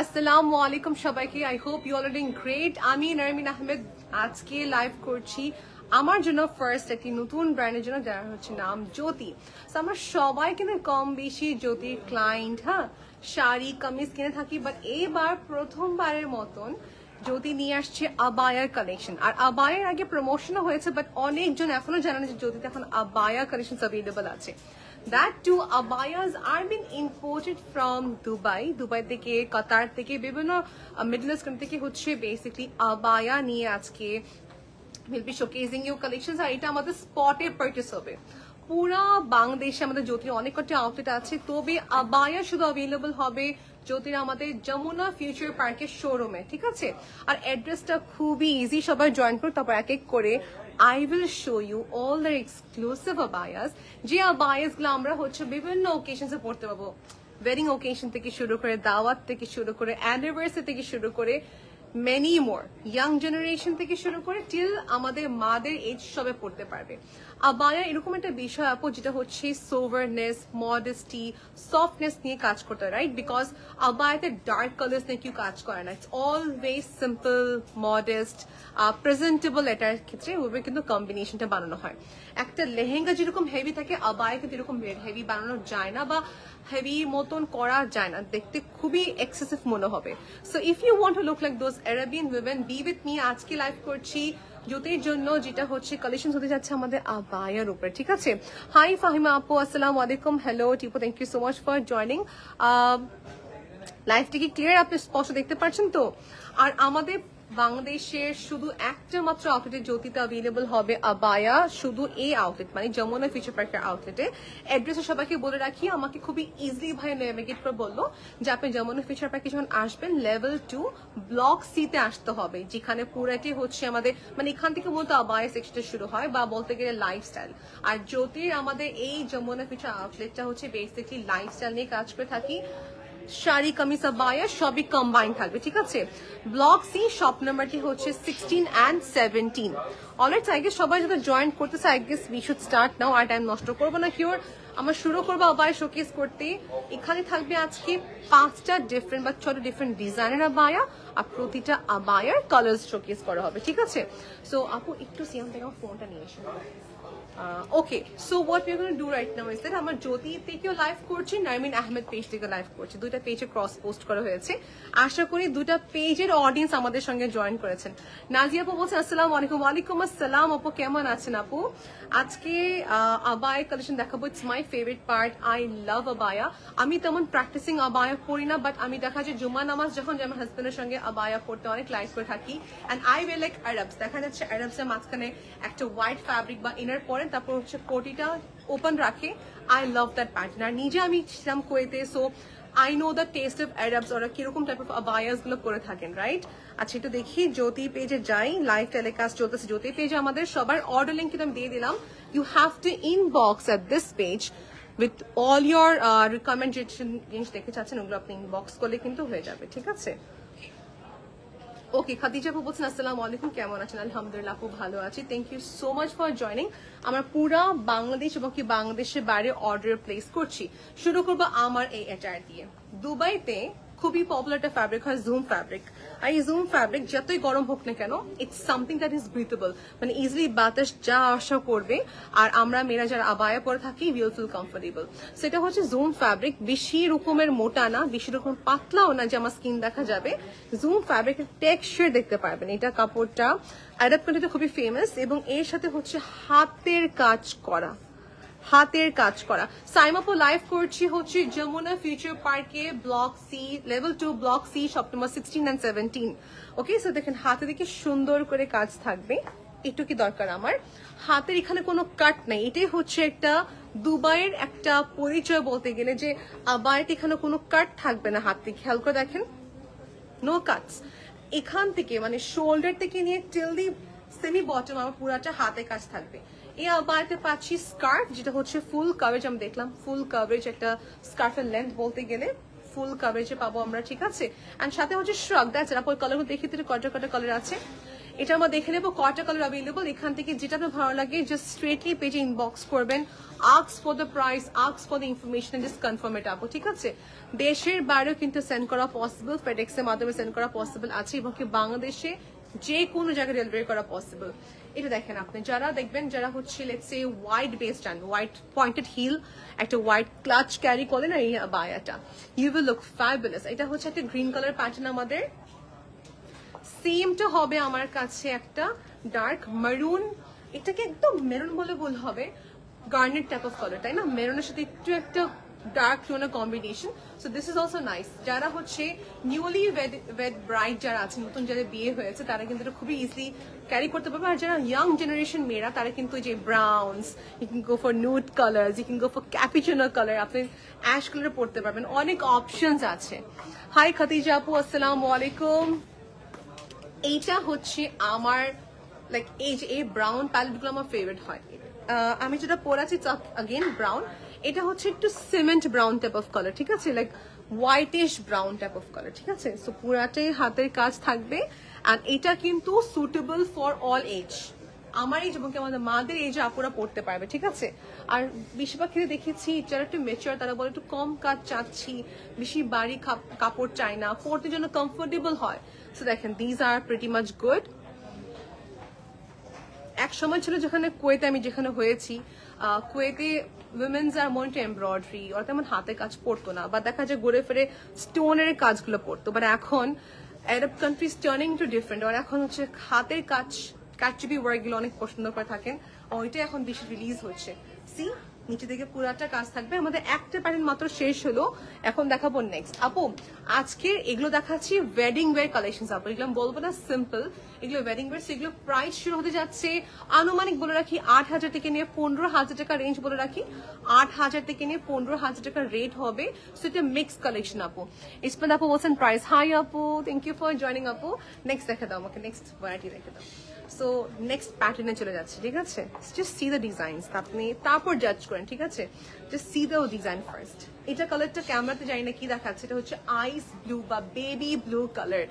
আসসালামু আলাইকুম সবাইকে। I hope you all are doing great. আমি নারমিন আহমেদ আজকে লাইভ করছি আমার জন্য ফার্স্ট একটি নতুন ব্র্যান্ডের জন্য, যারা হচ্ছে নাম জ্যোতি। আমরা সবাই কিন্তু কম বেশি জ্যোতির ক্লায়েন্ট, হ্যাঁ, শাড়ি কামিজ কিনে থাকি, বাট এইবার প্রথমবারের মতন জ্যোতি নিয়ে আসছে আবায়ার কালেকশন। আর আবায়ার আগে প্রমোশনও হয়েছে, বাট অনেকজন এখনো জানে না যে জ্যোতিতে এখন আবায়া কালেকশন অ্যাভেলেবল আছে। That too, abayas are being imported from Dubai. Dubai থেকে, কাতার থেকে, বিভিন্ন মিডল ইস্ট কান্ট্রি থেকে হচ্ছে বেসিক্যালি আবায়া নিয়ে আজকে will be showcasing you collections। আর এটা আমাদের স্পটে পারচেস হবে। পুরা বাংলাদেশে আমাদের জ্যোতির অনেক কটি আউটলেট আছে, তবে আবায়া শুধু অ্যাভেলেবল হবে জ্যোতির আমাদের যমুনা ফিউচার পার্কের শোরুমে, ঠিক আছে? আর অ্যাড্রেসটা খুবই ইজি, সবাই জয়েন করুন, তারপর এক এক করে I will show you all the exclusive abayas, যে abayas গুলো আমরা হচ্ছে বিভিন্ন ওকেশনসে পড়তে পাবো। ওয়েডিং ওকেশন থেকে শুরু করে, দাওয়াত থেকে শুরু করে, অ্যানিভার্সারি থেকে শুরু করে, মেনি মোর, ইয়াং জেনারেশন থেকে শুরু করে টিল আমাদের মাদের এজ সবে পড়তে পারবে। আবায়া এরকম একটা বিষয় আপু, যেটা হচ্ছে সোভারনেস, মডেস্টি, সফটনেস নিয়ে কাজ করতে হয়, রাইট? বিকজ আবায়াতে ডার্ক কালার্স নিয়ে কেউ কাজ করে না। It's always simple, modest, presentable. এটার ক্ষেত্রে ওভাবে কিন্তু কম্বিনেশনটা বানানো হয়। একটা লেহেঙ্গা যেরকম হেভি থাকে, আবায়া কিন্তু এরকম হেভি বানানো যায় না, বা হেভি মতন করা যায় না, দেখতে খুবই এক্সেসিভ মনে হবে। So if you want to look like those Arabian women, be with me. আজকে লাইভ করছি জ্যোতির জন্য, যেটা হচ্ছে কালেকশন হতে যাচ্ছে আমাদের আবায়ার উপরে, ঠিক আছে? হাই ফাহিমা আপু, আসসালামু আলাইকুম। Hello Tipu, thank you so much for joining. লাইভটি কি ক্লিয়ার? আপনি স্পষ্ট দেখতে পাচ্ছেন তো? আর আমাদের বাংলাদেশের শুধু একটা মাত্র আউটলেটে জ্যোতিতে অ্যাভেলেবল হবে আবায়া, শুধু এই আউটলেট মানে যমুনা ফিউচার পার্কের আউটলেটে। অ্যাড্রেসে সবাইকে বলে রাখি, আমাকে খুবই ইজিলি ভাই নেভিগেট করে বললো যে আপনি যমুনা ফিউচার পার্কে যখন আসবেন লেভেল 2 ব্লক সি তে আসতে হবে, যেখানে পুরাটি হচ্ছে আমাদের মানে এখান থেকে মূলত আবায়া সেকশনটা শুরু হয়, বা বলতে গেলে লাইফস্টাইল। আর জ্যোতির আমাদের এই যমুনা ফিউচার আউটলেটটা হচ্ছে বেসিক্যালি লাইফস্টাইল নিয়ে কাজ করে থাকি। শাড়ি কামিজ আবায়া সবই কম্বাইন থাকবে, ঠিক আছে? ব্লক সি শপ নাম্বারটি হচ্ছে 16 and 17। অলরাইট, আই গেস সবাই যারা জয়েন করতেছে, I guess we should start now. আর টাইম নষ্ট করবো না, কিওর আমরা শুরু করবো আবায়া শোকেস করতে। এখানে থাকবে আজকে 5টা ডিফারেন্ট বা 6টা ডিফারেন্ট ডিজাইনের আবায়া, আর প্রতিটা আবায়ার কালার শোকেস করা হবে, ঠিক আছে? সো আপু একটু সিএম থেকে ফোনটা নিয়ে এসো। Okay, so what we gonna do right now is that আমরা জ্যোতি থেকেও লাইভ করছি, নারমিন আহমেদ পেজ থেকে লাইভ করছি। দুইটা পেজে ক্রস পোস্ট করা হয়েছে। আশা করি দুইটা পেজের অডিয়েন্স আমাদের সঙ্গে জয়েন করেছেন। নাজিয়া আপু বলছেন আসসালামু আলাইকুম। ওয়ালাইকুম আসসালাম আপু, কেমন আছেন আপু? আজকে আবায়া কালেকশন দেখাবো। It's my favourite part, I love abaya. আমি তেমন প্র্যাকটিসিং আবায়া পড়ি না, বাট আমি দেখা যায় জুম্মা নামাজ যখন আমার হাজবেন্ডের সঙ্গে আবায়া পড়তে অনেক লাইক করে থাকি। And I way like Arabs, দেখা যাচ্ছে আরবসের মাঝখানে একটা হোয়াইট ফ্যাব্রিক বা ইনার পরে, তারপর হচ্ছে কোটিটা ওপেন রাখে। I love that pattern. আর নিজে আমি ছিলাম কুয়েতে, so I know the taste of Arabs, ওরা কিরকম টাইপ অফ আবায়াস গুলো করে থাকেন, রাইট? আচ্ছা, একটু দেখি জ্যোতি পেজে যাই। লাইভ টেলিকাস্ট চলতেছে জ্যোতি পেজে আমাদের। সবার অর্ডার লিঙ্ক কিন্তু আমি দিয়ে দিলাম। You have to inbox at this page with all your recommendation. জিনিস দেখতে চাচ্ছেন ওগুলো আপনি ইনবক্স করলে কিন্তু হয়ে যাবে, ঠিক আছে? ওকে, খাদিজা আপু বলছেন আসসালামু আলাইকুম, কেমন আছেন? আলহামদুলিল্লাহ আপু, ভালো আছি। Thank you so much for joining. আমরা পুরা বাংলাদেশ এবং কি বাংলাদেশের বাইরে অর্ডার প্লেস করছি। শুরু করবো আমার এই অ্যাটায়ার দিয়ে। দুবাইতে খুবই পপুলার একটা ফ্যাব্রিক হয় জুম ফ্যাব্রিক। আর এই জুম ফ্যাব্রিক যতই গরম হোক না কেন, ইটস সামথিং দ্যাট ইজ ব্রিথেবল, মানে ইজিলি বাতাস যা আসা করবে। আর আমরা মেয়েরা যারা আবায়া পরে থাকি, উইল ফিল কমফোর্টেবল। সেটা হচ্ছে জুম ফ্যাব্রিক, বেশি রকমের মোটা না, বেশি রকম পাতলাও না যে আমার স্কিন দেখা যাবে। জুম ফ্যাব্রিকের টেক্সচার দেখতে পারবেন। এটা কাপড়টা আরব কান্ট্রিতে খুবই ফেমাস, এবং এর সাথে হচ্ছে হাতের কাজ করা, হাতের কাজ করা। সাইমাপো লাইভ করছি হচ্ছে যমুনা ফিউচার পার্কে block C level 2 block C shop number 16 and 17। Okay, so দেখেন হাতে দেখে সুন্দর করে কাজ থাকবে। একটু কি দরকার আমার, হাতের এখানে কোনো কাট নাই। এটাই হচ্ছে একটা দুবাইয়ের একটা পরিচয় বলতে গেলে, যে আবায়াতে এখানে কোনো কাট থাকবে না। হাতে খেয়াল করে দেখেন, নো কাটস। এখান থেকে মানে শোল্ডার থেকে নিয়ে টিল দি সেমি বটম আমার পুরাটা হাতে কাজ থাকবে। এই আবায়াতে পাচ্ছি স্কার্ফ, যেটা হচ্ছে ফুল কভারেজ। আমি দেখলাম ফুল কভারেজ একটা স্কার্ফের লেন্থ বলতে গেলে ফুল কভারেজে পাবো আমরা, ঠিক আছে? এন্ড সাথে হচ্ছে শ্রাগ, দ্যাটস ইট। আপনার কালারগুলো দেখে দিতে কয়টা কয়টা কালার আছে। এটা আমরা দেখে নেবো কয়টা কালার অ্যাভেলেবল। এখান থেকে যেটা আপনার ভালো লাগে জাস্ট স্ট্রেটলি পেজে ইনবক্স করবেন, ask for the price, ask for the information, just confirm এটা আপু, ঠিক আছে? দেশের বাইরেও কিন্তু সেন্ড করা পসিবল, ফেডেক্স এর মাধ্যমে সেন্ড করা পসিবল আছে, এবং কি বাংলাদেশে যে কোনো জায়গায় ডেলিভারি করা পসিবল। এটা দেখেন আপনি, যারা দেখবেন যারা হচ্ছে let's say white based and white pointed heel, একটা হোয়াইট ক্লাচ ক্যারি করেন না এই বায়াটা, ইউ উইল লুক ফ্যাবুলাস। এটা হচ্ছে একটা গ্রিন কালার প্যাটার্ন আমাদের, সেমটা হবে আমার কাছে একটা ডার্ক মেরুন, এটাকে একদম মেরুন বলে ভুল হবে, গার্নেট টাইপ অফ কালার, তাই না? মেরুনের সাথে একটু একটা ডার্ক টোনের combination. So this is also nice. যারা হচ্ছে নিউলি ওয়েড ব্রাইড যারা আছে, নতুন যাদের বিয়ে হয়েছে, তারা কিন্তু এটা খুবই ইজিলি ক্যারি করতে পারবে। আর যারা ইয়াং জেনারেশন মেয়েরা, তারা কিন্তু যে browns, you can go for nude colours, you can go for cappuccino colour, আপনি অ্যাশ কালার পড়তে পারবেন, অনেক অপশনস আছে। হাই খাদিজা আপু, আসসালামু আলাইকুম। এইটা হচ্ছে আমার লাইক এই যে এই ব্রাউন প্যালেটগুলো আমার ফেভারিট হয়। আমি যেটা পরেছি अगेन ব্রাউন, এটা হচ্ছে একটু cement brown type of colour, ঠিক আছে? Like whitish brown type of colour, ঠিক আছে? সো পুরাটাই হাতের কাজ থাকবে, আর এটা কিন্তু সুটেবল ফর অল এজ। আমার এজ এবং আমাদের মাদের এজে আপুরা পড়তে পারবে, ঠিক আছে? আর বেশিরভাগ ক্ষেত্রে দেখেছি যারা একটু মেচিওর, তারা বলে একটু কম কাজ চাচ্ছি, বেশি বাড়ি কাপড় চাই না, পড়তে জন্য কমফোর্টেবল হয়। সো দেখেন, these are pretty much good. এক সময় ছিল যেখানে কুয়েতে, আমি যেখানে হয়েছি, কুয়েতে women's R more to embroidery, ওরা তেমন হাতে কাজ পড়তো না, বা দেখা যায় ঘুরে ফিরে স্টোনের কাজগুলো পড়তো। বাট এখন আরব কান্ট্রিজ টার্নিং টু ডিফারেন্ট, আর এখন হচ্ছে হাতের কাজ, কাটচুপি ওয়ার্কগুলো অনেক পছন্দ করে থাকেন, ওইটা এখন বেশি রিলিজ হচ্ছে। সি নিচে থেকে পুরাটা কাজ থাকবে। আমাদের একটা প্যাটার্ন মাত্র শেষ হলো, এখন দেখাবো নেক্সট। আপু আজকে এগুলো দেখাচ্ছি ওয়েডিং ওয়্যার কালেকশন আপু, এগুলো আমি বলবো না সিম্পল, এগুলো ওয়েডিং ওয়্যার। এগুলো প্রাইস শুরু হতে যাচ্ছে আনুমানিক বলে রাখি 8,000 থেকে নিয়ে 15,000 টাকা রেঞ্জ বলে রাখি, 8,000 থেকে নিয়ে 15,000 টাকা রেট হবে। সো এটা মিক্স কালেকশন আপু। ইসমাত আপু বলছেন প্রাইস হাই আপু, থ্যাংক ইউ ফর জয়নিং আপু। নেক্সট দেখে দাও আমাকে, নেক্সট ভ্যারাইটি দেখে দাও। সো নেক্সট প্যাটার্নে চলে যাচ্ছে, ঠিক আছে? জাস্ট সি দ্য ডিজাইনস, আপনি তারপর জাজ করেন, ঠিক আছে? Just see the design first. এটা কালারটা ক্যামেরাতে জানি না কি দেখাচ্ছে, এটা হচ্ছে আইস ব্লু বা বেবি ব্লু কালার।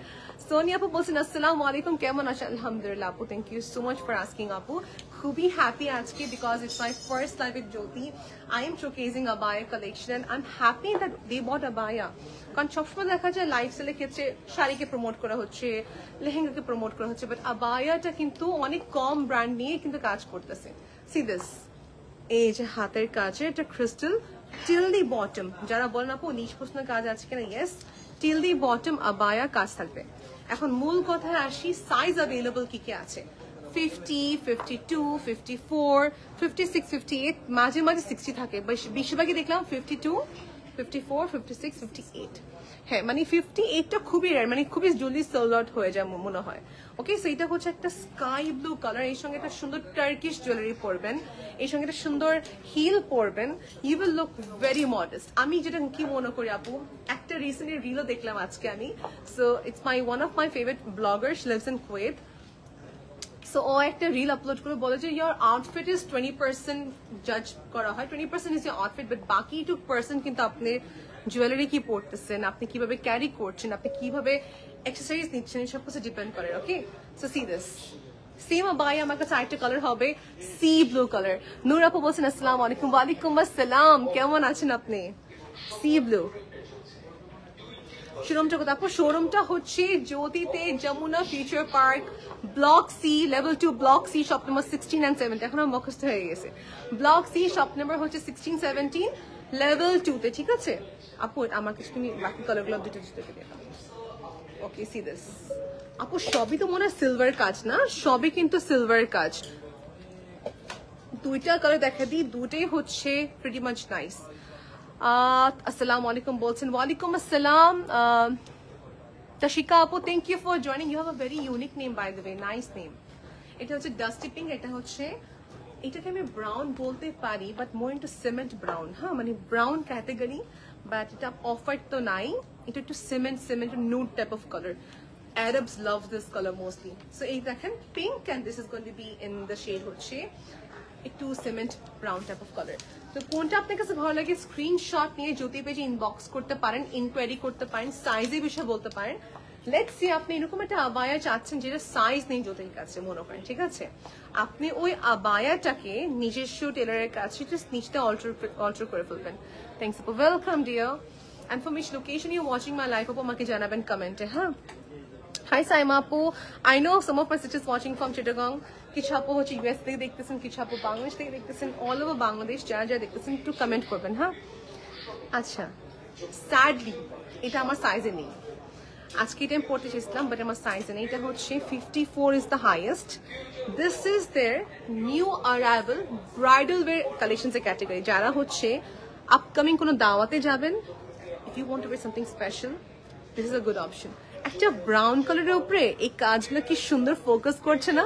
সোনিয়া আপু বলছেন আসসালামু আলাইকুম, কেমন আছেন? আলহামদুলিল্লাহ আপু, thank you so much for asking আপু। খুবই হ্যাপি আজকে, because it's my first live with Jyoti. I am showcasing abaya collection, I am happy that they bought abaya. কারণ সবসময় দেখা যায় লাইফস্টাইলের ক্ষেত্রে শাড়িকে প্রমোট করা হচ্ছে, লেহেঙ্গাকে প্রমোট করা হচ্ছে, বাট আবায়াটা কিন্তু অনেক কম ব্র্যান্ড নিয়ে কিন্তু কাজ করতেছে। সি দিস, এই যে হাতের কাছে এটা ক্রিস্টাল টিল দি বটম, যারা বলেন আপু নিচ প্রশ্ন কাজ আছে কিনা, yes, till the bottom abaya কাজ থাকবে। এখন মূল কথায় আসি, সাইজ অ্যাভেলেবল কি কি আছে। 50, 52, 54, 56, 58, মাঝে মাঝে 60 থাকে, বেশিরভাগই দেখলাম 52, 54, 56, 58। হ্যাঁ, মানে 58টা খুবই রেয়ার, মানে খুবই জলদি সোল্ড আউট হয়ে যায় মনে হয়। ওকে, সো এটা হচ্ছে একটা স্কাই ব্লু কালার, এর সঙ্গে একটা সুন্দর টার্কিশ জুয়েলারি পরবেন, এর সঙ্গে একটা সুন্দর হিল পরবেন, you will look very modest. আমি যেটা কি মনে করি আপু, একটা রিসেন্টলি রিলও দেখলাম আজকে আমি, so it's my one of my favourite blogger, she lives in Kuwait. So ও একটা রিল আপলোড করে বলে যে ইয়োর আউটফিট ইজ 20% জাজ করা হয়, 20% ইজ ইয়োর আউটফিট, বাট বাকি 2% কিন্তু আপনি জুয়েলারি কি পরতেছেন, আপনি কিভাবে ক্যারি করছেন, আপনি কিভাবে এক্সারসাইজ নিচ্ছেন, সব কিছু ডিপেন্ড করে। Okay, so see this same abaya আমার কাছে আরেকটা কালার হবে সি ব্লু কালার। নূর আপু বলছেন আসসালামু আলাইকুম। ওয়ালাইকুম আসসালাম, কেমন আছেন আপনি? সি ব্লু শোরুমটা কোথায় আপু? শোরুমটা হচ্ছে জ্যোতিতে, Jamuna future park, block C, level 2, block C, shop number 16 and 17। এখন আমার মুখস্থ হয়ে গেছে। ব্লক সি, শপ নম্বর হচ্ছে 16, 17, লেভেল 2 তে, ঠিক আছে আপু? আমার কিছু তুমি বাকি কালারগুলো দুটো দুটো দিয়ে দাও। ওকে, সি দিস আপু, সবই তো মনে হয় সিলভার কাজ না? সবই কিন্তু সিলভার কাজ। দুইটা কালার দেখা দিই, দুটোই হচ্ছে প্রিটি মাচ নাইস। আসসালামু আলাইকুম বলছেন। ওয়ালাইকুম আসসালাম তাশিকা আপু, thank you for joining. You have a very unique name by the way, nice name. এটা হচ্ছে ডাস্টি পিঙ্ক, এটা হচ্ছে, এটাকে আমি ব্রাউন বলতে পারি, but more into cement brown. হ্যাঁ, মানে ব্রাউন ক্যাটাগরি, বাট এটা অফ হোয়াইট তো নাই, এটা একটু cement nude type of colour. Arabs love this color mostly. So এই দেখেন pink, and this is going to be in the shade হচ্ছে একটু cement brown type of colour. তো কোনটা আপনার কাছে ভালো লাগে স্ক্রিনশট নিয়ে জ্যোতি পেজে ইনবক্স করতে পারেন, ইনকোয়ারি করতে পারেন, সাইজের বিষয়ে বলতে পারেন। লেটস সি আপনি এরকম একটা আবায়া চাচ্ছেন যেটা সাইজ নেই জ্যোতির কাছে মনে করেন, ঠিক আছে, আপনি ওই আবায়াটাকে নিজস্ব টেলারের কাছে জাস্ট নিচটা অল্টার করে ফেলবেন। থ্যাংকস আপু, welcome deer. And for which location you watching my live আপু আমাকে জানাবেন কমেন্টে। হ্যাঁ, হাই সাইমা আপু, I know some of my sisters watching from Chittagong, কিছু আপু হচ্ছে ইউএস থেকে দেখতেছেন, কিছু আপু বাংলাদেশ থেকে দেখতেছেন, অল ওভার বাংলাদেশ যারা যারা দেখতেছেন একটু কমেন্ট করবেন। হ্যাঁ, আচ্ছা, স্যাডলি এটা আমার সাইজে নেই, আজকে এটা আমি পড়তে চেয়েছিলাম বাট আমার সাইজে নেই। এটা হচ্ছে 54 is the highest. This is their new arrival bridal wear collections এর ক্যাটাগরি, যারা হচ্ছে আপকামিং কোনো দাওয়াতে যাবেন, if you want to wear something special, this is a good option. একটা ব্রাউন কালারের উপরে এই কাজগুলো কি সুন্দর ফোকাস করছে না?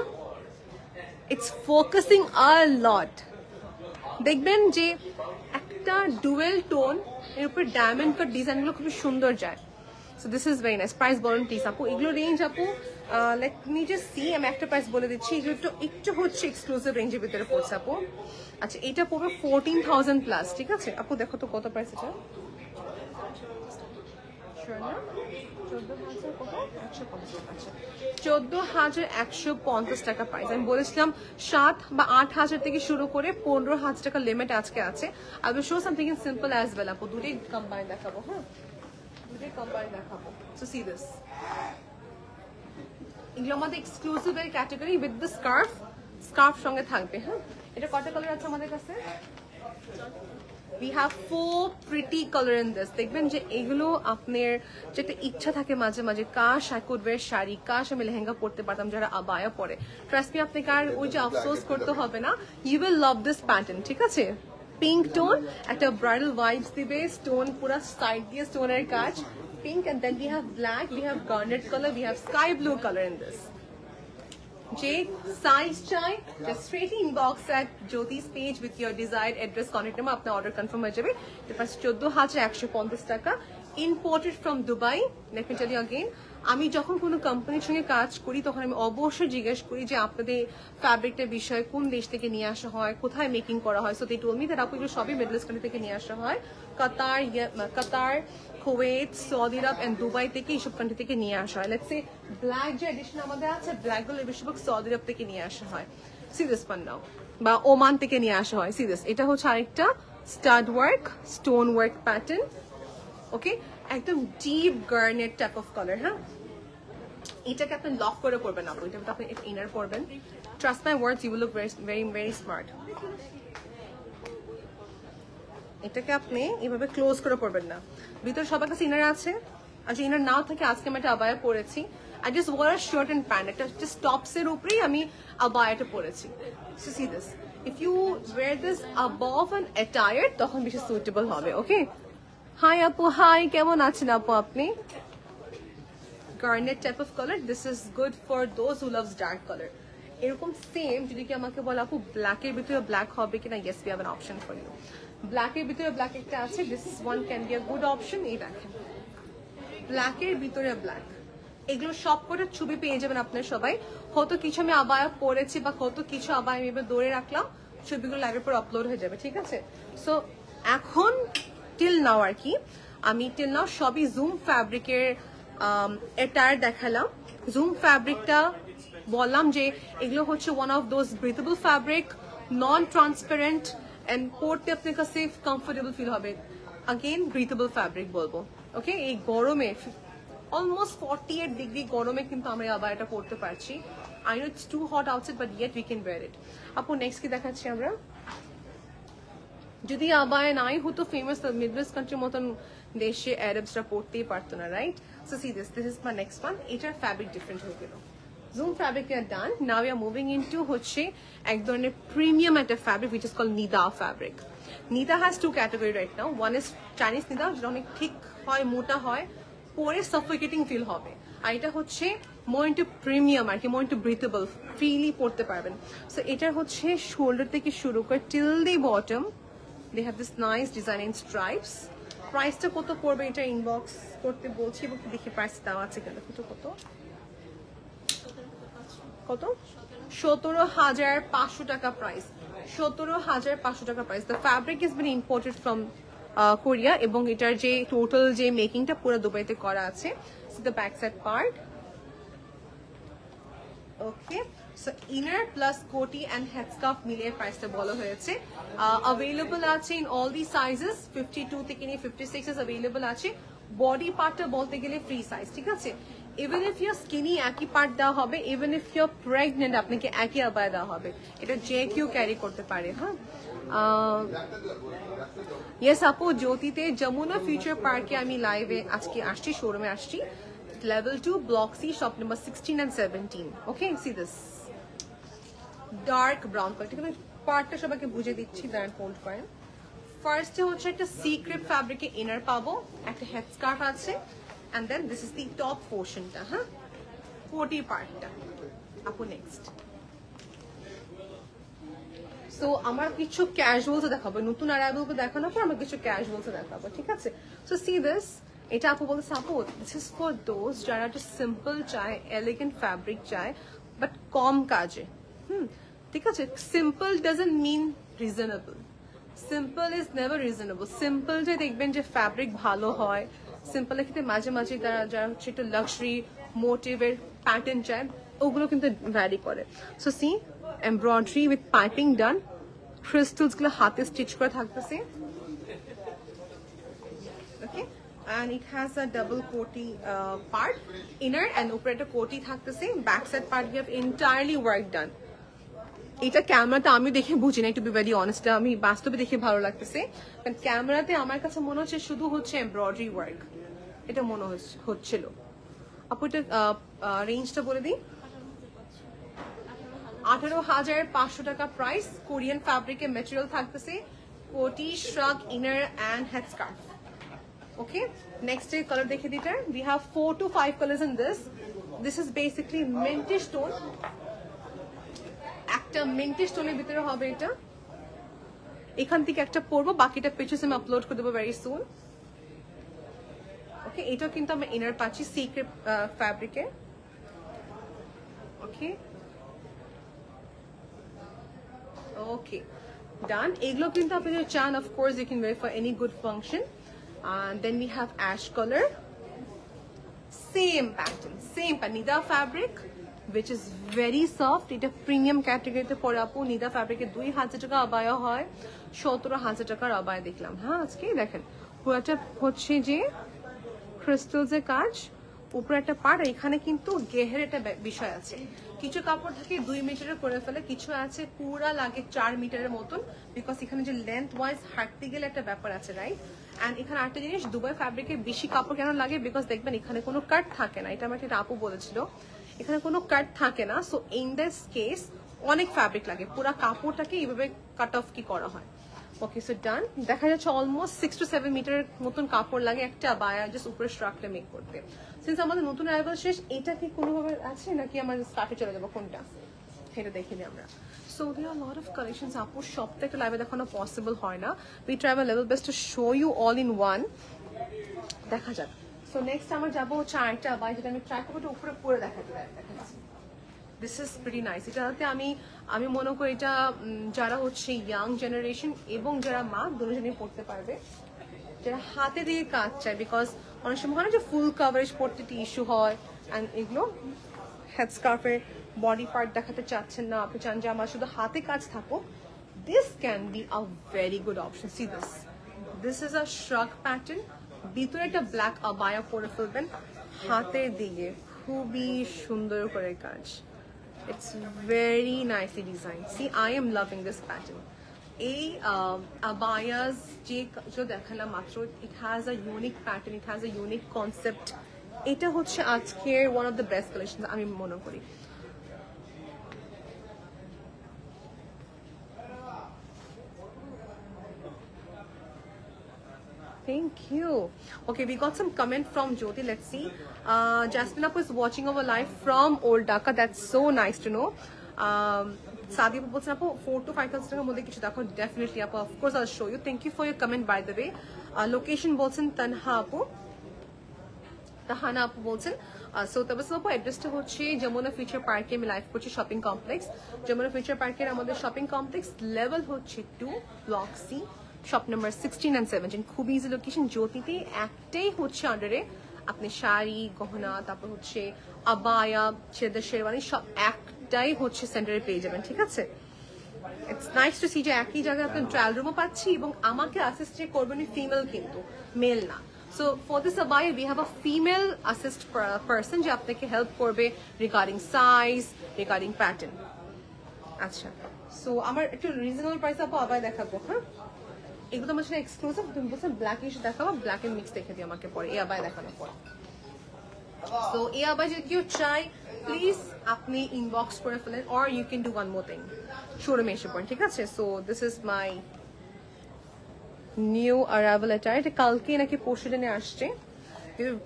It's focusing a lot. দেখবেন যে একটা ডুয়েল টোন এর উপর ডায়মন্ড কাট ডিজাইনগুলো খুব সুন্দর যায়। So this is very nice. Price বলেন প্লিজ আপু, এগুলো রেঞ্জ আপু লেট মি জাস্ট সি, আমি একটা প্রাইস বলে দিচ্ছি, এগুলো একটু হচ্ছে এক্সক্লুসিভ রেঞ্জের ভিতরে পড়ছে আপু। আচ্ছা, এটা পড়বে 14,000 প্লাস, ঠিক আছে আপু, দেখো তো কত প্রাইস এটা, 14,150 টাকা প্রাইস। আমি বলেছিলাম 7 বা 8,000 থেকে শুরু করে 15,000 টাকা লিমিট আজকে আছে। I will show something in simple as well আপু, দুটোই কম্বাইন দেখাবো। হ্যাঁ, দুটোই কম্বাইন দেখাবো। সো সি দিস, এগুলো আমাদের এক্সক্লুসিভ এর ক্যাটাগরি উইথ দ্য স্কার্ফ সঙ্গে থাকবে। হ্যাঁ, এটা কত কালার আছে আমাদের কাছে? We have 4 pretty color in this. দেখবেন যে এগুলো আপনার যেটা ইচ্ছা থাকে মাঝে মাঝে, কাশ I could wear শাড়ি, কাশ আমি লেহেঙ্গা পরতে পারতাম যারা আবায়া পরে। ট্রাস্ট মি, আপনাকে আর ওই যে আফসোস করতে হবে না। You will love this pattern, ঠিক আছে? পিঙ্ক টোন, একটা ব্রাইডাল ভাইবস দিবে, স্টোন পুরো সাইড দিয়ে স্টোনের কাজ, pink, and then we have black, we have garnet color, we have sky blue color in this. যে সাইজ চাই just straight inbox at Jyotis page with your desired address, contact number, আপনার order confirm হয়ে যাবে। এর price 14,150 টাকা, imported from Dubai. Let me tell you again, আমি যখন কোনো কোম্পানির সঙ্গে কাজ করি তখন আমি অবশ্যই জিজ্ঞেস করি যে আপনাদের ফ্যাব্রিকটার বিষয়ে কোন দেশ থেকে নিয়ে আসা হয়, কোথায় মেকিং করা হয়। So they told me that আপু এগুলো সবই মিডল ইস্ট কান্ট্রি থেকে নিয়ে আসা হয়, Qatar, Kuwait, Saudi Arab and Dubai থেকে, এইসব কান্ট্রি থেকে নিয়ে আসা হয়। লেটস সে ব্ল্যাক যে এডিশন আমাদের আছে, ব্ল্যাক গুলো বেশিরভাগ সৌদি আরব থেকে নিয়ে আসা হয়, সি দিস পান নাও, বা ওমান থেকে নিয়ে আসা হয়। সি দিস, এটা হচ্ছে আরেকটা stud work, stone work pattern. Okay, একদম deep garnet type of colour. হ্যাঁ, এটাকে আপনি লক করে পরবেন আপু, এটা আপনি ইনার পরবেন। Trust my words, you will look very very smart. এটাকে আপনি এভাবে ক্লোজ করে পরবেন না, ভিতরে সবার কাছে ইনার আছে। আচ্ছা, ইনার নাও থাকে, আজকে আমি একটা আবায়া পরেছি, I just wore a shirt and pant, একটা জাস্ট টপস এর উপরেই আমি আবায়াটা পরেছি। So see this, if you wear this above an attire তখন বেশি সুইটেবল হবে। ওকে, হাই আপু, হাই, কেমন আছেন আপু আপনি? Garnet type of colour, this is good for those who loves dark colour. এরকম সেম যদি কি আমাকে বলে আপু ব্ল্যাকের ভিতরে ব্ল্যাক হবে কিনা, yes we have an option for you. ব্ল্যাকের ভিতরে ব্ল্যাক একটা আছে, this one can be a good option. এই দেখেন, ব্ল্যাকের ভিতরে ব্ল্যাক, এগুলো সব করে ছবি পেয়ে যাবেন আপনার সবাই। কত কিছু আমি আবায়া পড়েছি বা কত কিছু আবায়া আমি এবার দৌড়ে রাখলাম, ছবিগুলো লাইভের পর আপলোড হয়ে যাবে, ঠিক আছে? সো এখন টিল নাও আর কি, আমি টিল নাও সবই জুম ফ্যাব্রিকের অ্যাটায়ার দেখালাম। জুম ফ্যাব্রিকটা বললাম যে এগুলো হচ্ছে one of those breathable fabric, non transparent, and পরতে আপনার কাছে কমফোর্টেবল ফিল হবে। अगेन ব্রিথেবল ফ্যাব্রিক বলবো। ওকে, এই গরমে অলমোস্ট 48 ডিগ্রি গরমে কিন্তু আমরা আবার এটা পরতে পারছি। I know it's too hot outside but yet we can wear it. আপু নেক্সট কি দেখাচ্ছি আমরা? যদি আবায় নাই হতো ফেমাস মিডল ইস্ট কান্ট্রির মতন দেশে আরবসরা পড়তেই পারতো না, right? So see this, this is my next one. এটার ফ্যাব্রিক ডিফারেন্ট হয়ে গেল। Zoom fabric is done, now we are moving into হচ্ছে এক ধরনের প্রিমিয়াম একটা fabric which is called Nida fabric. Nida has to category right now, one is Chinese Nida, যেটা অনেক ঠিক হয়, মোটা হয়, পরে সাফোকেটিং ফিল হবে, আর এটা হচ্ছে মোর ইন্টু প্রিমিয়াম আর কি, মোর ইন্টু ব্রিথেবল, ফ্রিলি পরতে পারবেন। সো এটার হচ্ছে শোল্ডার থেকে শুরু করে till the bottom they have this nice design in stripes. প্রাইসটা কত পড়বে এটা ইনবক্স করতে বলছি, এবং দেখি প্রাইস দেওয়া আছে কেন, কত কত কত 17,500 টাকা প্রাইস, 17,500 টাকা price. The fabric is bin imported from Korea, এবং এটার যে টোটাল যে মেকিংটা পুরো দুবাইতে করা আছে। see the back side part. Okay, so inner plus koti and headscarf মিলিয়ে প্রাইসটা বলা হয়েছে। Available আছে in all these sizes, 52 থেকে নিয়ে 56 is available আছে। বডি পার্টটা বলতে গেলে ফ্রি সাইজ, ঠিক আছে? Even if you're skinny একই পার্ট দেওয়া হবে, even if you're pregnant আপনাকে একই আবায়া দেওয়া হবে। এটা যে কেউ ক্যারি করতে পারে। হ্যাঁ, ইয়েস আপু, জ্যোতিতে যমুনা ফিউচার পার্কে আমি লাইভে আজকে আসছি, শোরুমে আসছি। Level 2, Block C, shop number 16 and 17. Okay, see this dark brown color. ঠিক আছে, পার্টটা সবাইকে বুঝে দিচ্ছি, দাঁড়ান হোল্ড করেন। ফার্স্টে হচ্ছে একটা সি ক্রেপ ফ্যাব্রিকে ইনার পাবো, একটা হেড স্কার্ফ আছে, and then this is the top portionটা। হ্যাঁ, কোটি পার্টটা আপু। নেক্সট, সো আমার কিছু ক্যাজুয়ালস দেখাবো, নতুন অ্যারাইভেলকে দেখানোর পর আমরা কিছু ক্যাজুয়ালস দেখাবো, ঠিক আছে? সো সি দিস, এটা আপু বলতে support, this is for those যারা একটু সিম্পল চায়, এলিগেন্ট ফ্যাব্রিক চায়, বাট কম কাজে। ঠিক আছে, simple doesn't mean reasonable, simple is never reasonable. Simple যে দেখবেন যে ফ্যাব্রিক ভালো হয়, সিম্পলের ক্ষেত্রে মাঝে মাঝে যারা হচ্ছে একটু লাক্সারি মোটিভের প্যাটার্ন চায়, ওগুলো কিন্তু ভ্যারি করে। So see embroidery with piping done, crystals গুলো হাতে স্টিচ করে থাকতেছে। ওকে, and it has a double koti part, inner and upre eta koti থাকতেছে। back side part we have entirely work done। এটা ক্যামেরাতে আমি দেখে বুঝি না, টু বি ভেরি অনেস্ট, আমি বাস্তবে দেখে ভালো লাগতেছে, কারণ ক্যামেরাতে আমার কাছে মনে হচ্ছে শুধু হচ্ছে এমব্রয়ডারি ওয়ার্ক, এটা মনে হচ্ছিল। আপু এটা রেঞ্জটা বলে দিই, 18,500 টাকা প্রাইস। কোরিয়ান ফ্যাব্রিকের ম্যাটেরিয়াল থাকতেছে, কোটি, শ্রাগ, inner and head scarf. Okay, next color dekhe dita, we have 4 to 5 colors in this. This is basically mintish tone, একটা mintish tone এর ভিতরে হবে এটা। এখান থেকে একটা পরবো, বাকিটা পিকচার্স আমি আপলোড করে দেবো very soon। ওকে, এটা কিন্তু আমরা ইনার পাচ্ছি সিক্রেট ফ্যাব্রিকে। ওকে ওকে, ডান। এগুলো কিন্তু আপনি যদি চান, of course you can wear for any good function। And then we have ash color, same pattern, same Nida fabric, which is very soft. It's a premium category te pore apu, Nida fabric e 2000 টাকা abaya hoy, 17000 টাকার abaya দেখলাম। হ্যাঁ, আজকে দেখেন পুরোটা হচ্ছে যে crystals এর কাজ, উপরে একটা পাড়, এখানে কিন্তু গেহের একটা বিষয় আছে। কিছু কাপড় থাকে 2 মিটারের করে ফেলে, কিছু আছে পুরা লাগে 4 মিটারের মতন, বিকজ এখানে যে লেন্থ ওয়াইজ হাঁটতে গেলে একটা ব্যাপার আছে, রাইট? এন্ড এখানে আরেকটা জিনিস, দুবাই ফ্যাব্রিকে বেশি কাপড় কেন লাগে, বিকজ দেখবেন এখানে কোনো কাট থাকে না, এটা আমার একটা আপু বলেছিল, এখানে কোনো কাট থাকে না। সো ইন দিস কেস অনেক ফ্যাব্রিক লাগে, পুরো কাপড়টাকে এইভাবে কাট অফ কি করা হয়। ওকে, সো ডান। দেখা যাচ্ছে অলমোস্ট 6 to 7 মিটারের মতন কাপড় লাগে একটা বায়া জাস্ট উপরে স্ট্রাকটা মেক করতে। সিন্স আমাদের নতুন অ্যারাইভাল শেষ, এটা কি কোনোভাবে আছে নাকি আমরা স্টার্টে চলে যাবো, কোনটা সেটা দেখে নিই আমরা। So there are a lot of collections আপু, সবটা একটা লাইভে দেখানো পসিবল হয় না। We try our level best to show you all in one। দেখা যাক। সো নেক্সট আমরা যাবো হচ্ছে আরেকটা আবায়া, যেটা আমি ট্রাই করবো উপরে পরে দেখাতে। This is pretty nice. এটাতে আমি মনে করি এটা যারা হচ্ছে ইয়াং জেনারেশন এবং যারা মা দুজনেই পড়তে পারবে, যারা হাতে দিয়ে কাজ চায়, বিকজ অনেক সময় হয় না যে ফুল কাভারেজ পড়তে একটি ইস্যু হয়, অ্যান্ড এগুলো হেড স্কার্ফের বডি পার্ট দেখাতে চাচ্ছেন না, আপনি চান যে আমার শুধু হাতে কাজ থাকুক, this can be a very good option. C this is a শ্রাগ pattern, ভিতরে একটা ব্ল্যাক আবায়া পরে ফেলবেন, হাতের দিকে খুবই সুন্দর করে কাজ। It's very nicely designed. See, I am loving this pattern. Abayas jo dekhalam matro, it has a unique pattern, it has a unique concept. Eta hocche ajker one of the best collections ami mone kori। Thank you. Okay, we got some comment from Jyoti. Let's see. Jasmine Appu is watching our live from Old Dhaka. That's so nice to know. Sadi Appu bolchen Appu 4 to 5,000 টাকার মধ্যে কিছু দেখো। Definitely Appu, of course I'll show you. Thank you for your comment by the way. Location bolchen Tanha Appu, Tahana Appu bolchen। So Tabassum Appu অ্যাড্রেসটা হচ্ছে Jamuna future পার্কে আমি live করছি, shopping complex Jamuna future পার্কের আমাদের শপিং কমপ্লেক্স, লেভেল হচ্ছে 2, block C, shop number 16 and 17। খুব easy location. জ্যোতিতে একটাই হচ্ছে আন্ডারে আপনি শাড়ি গহনা, তারপর হচ্ছে আবায়া, ছেলেদের শেরওয়ানি সব একটাই হচ্ছে সেন্টারে পেয়ে যাবেন, ঠিক আছে? ইটস নাইস টু সি যে একই জায়গায় আপনি ট্রায়াল রুমও পাচ্ছি এবং আমাকে অ্যাসিস্ট যে করবেন ফিমেল, কিন্তু মেল না। So for this abaya we have a female assist person যে আপনাকে হেল্প করবে রিগার্ডিং সাইজ, রিগার্ডিং প্যাটার্ন। আচ্ছা, সো আমার একটু রিজনেবল প্রাইস আপু abaya দেখাবো। হ্যাঁ, এগুলো আমার সাথে এক্সক্লুসিভ। তুমি বলছো ব্ল্যাক ইস্যু দেখাবো, ব্ল্যাক এন্ড মিক্স দেখে দিও আমাকে পরে এই abaya দেখানোর পর। সো এই abaya যদি কেউ চাই প্লিজ আপনি ইনবক্স করে ফেলেন, or you can do one more thing, শোরুমে এসে পড়েন, ঠিক আছে? So this is my new arrival attire. এটা কালকে নাকি পরশু দিনে আসছে।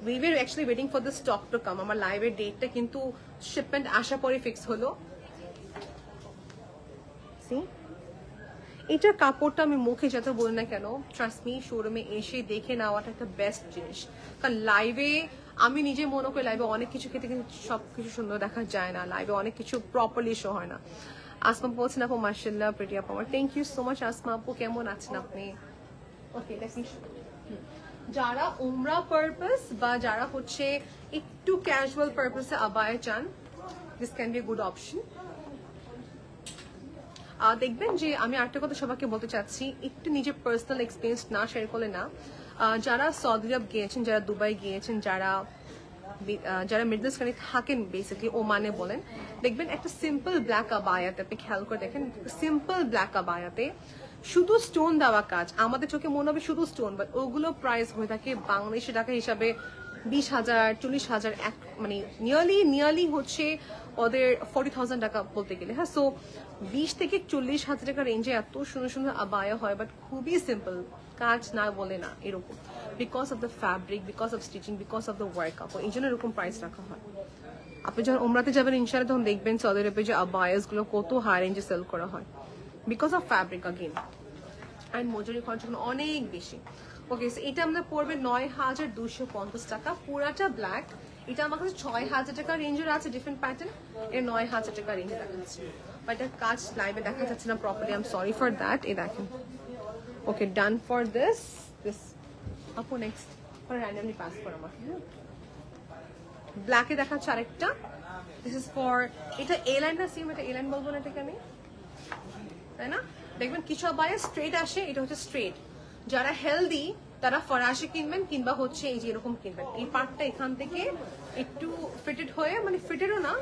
we were actually waiting for the stock to come. আমার লাইভের ডেটটা কিন্তু শিপমেন্ট আসার পরে ফিক্স হলো। See? এটার কাপড়টা আমি মুখে যত বলি না কেন, ট্রাস্ট মি, শোরুমে এসে দেখে নেওয়াটা একটা বেস্ট জিনিস। কারণ লাইভে আমি নিজে মনে করি লাইভে অনেক কিছু ক্ষেত্রে কিন্তু সবকিছু সুন্দর দেখা যায় না, লাইভে অনেক কিছু প্রপারলি শো হয় না। আসমা বলছেন আপু মার্শাল্লাহ প্রিটি আপু আমার, thank you so much Asma আপু, কেমন আছেন আপনি? ওকে, যারা উমরা পারপাস বা যারা হচ্ছে একটু ক্যাজুয়াল পারপাসে abaya চান, this can B a good option. দেখবেন যে আমি আরেকটা কথা সবাইকে বলতে চাচ্ছি, একটু নিজের পার্সোনাল এক্সপিরিয়েন্স না শেয়ার করলে না। যারা সৌদি আরব গিয়েছেন, যারা দুবাই গিয়েছেন, যারা মিডল ইস্টে থাকেন বেসিক্যালি ওমানে বলেন, দেখবেন একটা সিম্পল ব্ল্যাক আবায়াতে, আপনি খেয়াল করে দেখেন, সিম্পল ব্ল্যাক আবায়াতে শুধু স্টোন দেওয়া কাজ, আমাদের চোখে মনে হবে শুধু স্টোন, বাট ওগুলো প্রাইস হয়ে থাকে বাংলাদেশি টাকা হিসাবে 20,000 40,000, মানে নিয়ারলি হচ্ছে ওদের 40,000 টাকা বলতে গেলে। হ্যাঁ, সো 20 থেকে 40,000 টাকা রেঞ্জে এত সুন্দর সুন্দর আবায়া হয়, বাট খুবই সিম্পল কাজ, না বলে না এরকম, because of the fabric, because of stitching, because of the work কাপড়, এই জন্য এরকম প্রাইস রাখা হয়। আপনি যখন উমরাতে যাবেন ইনশাআল্লাহ তখন দেখবেন সৌদি আরবে যে আবায়াস গুলো কত হাই রেঞ্জে সেল করা হয়, because of fabric again, and মজুরি খরচ অনেক বেশি। ওকে, এটা আমরা পড়বে 9,250 টাকা, পুরাটা ব্ল্যাক। এটা আমার কাছে 6,000 টাকা রেঞ্জের আছে, ডিফারেন্ট প্যাটার্ন, এর 9,000 টাকা রেঞ্জে দেখাচ্ছে, বাট এটার কাজ লাইভে দেখা যাচ্ছে না properly, I am sorry for that. এই দেখেন, ওকে, ডান ফর দিস আপু। নেক্সট র্যান্ডমলি পাস করো আমাকে। হ্যাঁ, ব্ল্যাকে দেখাচ্ছে আরেকটা, দিস ইজ ফর, এটা এ লাইন না সেম, এটা এ লাইন বলবো না এটাকে আমি, তাই না? দেখবেন কিছু abaya স্ট্রেট আসে, এটা হচ্ছে স্ট্রেট। যারা হেলদি তারা ফরাসি কিনবেন, কিংবা হচ্ছে এই যে এরকম কিনবেন, এই পার্টটা এখান থেকে একটু ফিটেড হয়ে, মানে ফিটেডও না,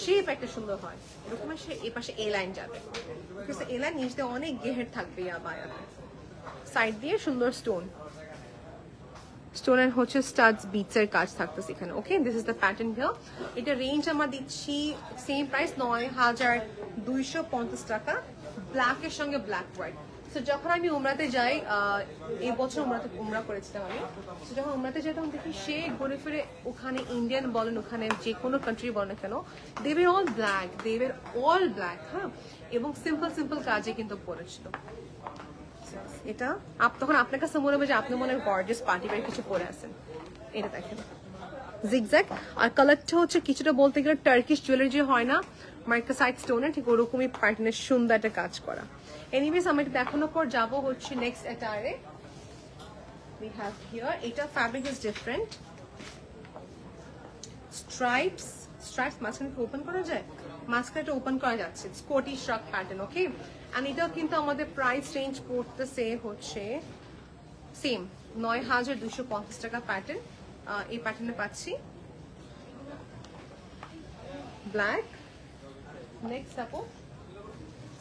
শেপ একটা সুন্দর হয় এরকম, সে এই পাশে এ লাইন যাবে, এ লাইন নিচ দিয়ে অনেক গেহের থাকবে abaya, সাইড দিয়ে সুন্দর স্টোনের হচ্ছে স্টাডস বিটস এর কাজ থাকতেছে এখানে। Okay, this is the pattern here. এটা রেঞ্জ আমরা দিচ্ছি সেম প্রাইস 9,250 টাকা, ব্ল্যাকের সঙ্গে ব্ল্যাক হোয়াইট। সো যখন আমি উমরাতে যাই, এই বছর উমরা করেছিলাম আমি, তো যখন উমরাতে যাই তখন দেখি সে ঘুরে ফিরে ওখানে ইন্ডিয়ান বলেন, ওখানে যে কোনো কান্ট্রি বলেন কেন, দে ওয়ার অল ব্ল্যাক। হ্যাঁ, এবং সিম্পল কাজে কিন্তু পড়েছিল। এটা তখন আপনার কাছে মনে হবে যে আপনি মনে হয় গর্জিয়াস পার্টি ওয়্যার কিছু পরে আছেন। এটা দেখেন জিগজ্যাগ, আর কালারটা হচ্ছে কিছুটা বলতে গেলে টার্কিশ জুয়েলারি যে হয় না মার্কা সাইড স্টোনে, ঠিক ওরকমই প্যাটার্নের সুন্দর একটা কাজ করা। এনিওয়েজ আমি এটা দেখানোর পর যাবো হচ্ছে নেক্সট অ্যাটায়ারে। উই হ্যাভ হিয়ার, এটা ফ্যাব্রিক ইজ ডিফারেন্ট, স্ট্রাইপস মাঝখানে ওপেন করা যায়, মাঝখানে ওপেন করা যাচ্ছে, স্কোটি শ্রাক প্যাটার্ন। ওকে, আর এটাও কিন্তু আমাদের প্রাইস রেঞ্জ পড়তেছে হচ্ছে সেম 9,250 টাকা প্যাটার্ন। এই প্যাটার্নে পাচ্ছি ব্ল্যাক। নেক্সট আপু,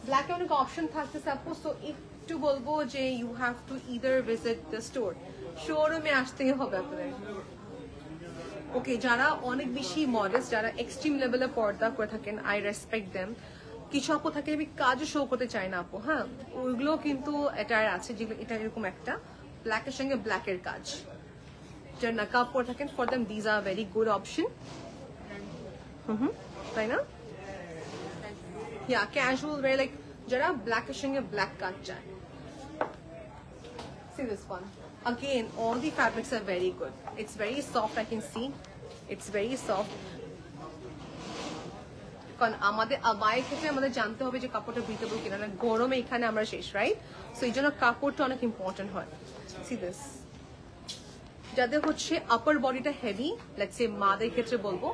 ব্ল্যাকে অনেক অপশন থাকতেছে আপু, সো একটু বলবো যে you have to either visit the store, শোরুমে আসতেই হবে আপনাদের। ওকে, যারা অনেক বেশি মডেস্ট, যারা এক্সট্রিম লেভেলে পর্দা করে থাকেন, আই রেসপেক্ট দেম। কিছু আপু থাকে আমি কাজও শো করতে চাই না আপু, হ্যাঁ, ওইগুলো কিন্তু এটার আছে, যেগুলো এটা এরকম একটা ব্ল্যাকের সঙ্গে ব্ল্যাকের কাজ, যারা নাকাব পরে থাকেন, for them these are very good option. তাই না? ক্যাজুয়াল ওয়ে, লাইক যারা ব্ল্যাকের সঙ্গে ব্ল্যাক কাজ চায়। See this one. Again, all the fabrics are very good. It's very soft, I can see. It's very soft. কারণ আমাদের আবায়ের ক্ষেত্রে আমাদের জানতে হবে যে কাপড়টা ব্রিথেবল কিনা, না গরমে এখানে আমরা শেষ, রাইট? সো এই জন্য কাপড়টা অনেক ইম্পর্টেন্ট হয়। See this. যাদের হচ্ছে আপার বডিটা হেভি, লেটস সে মাদের ক্ষেত্রে বলবো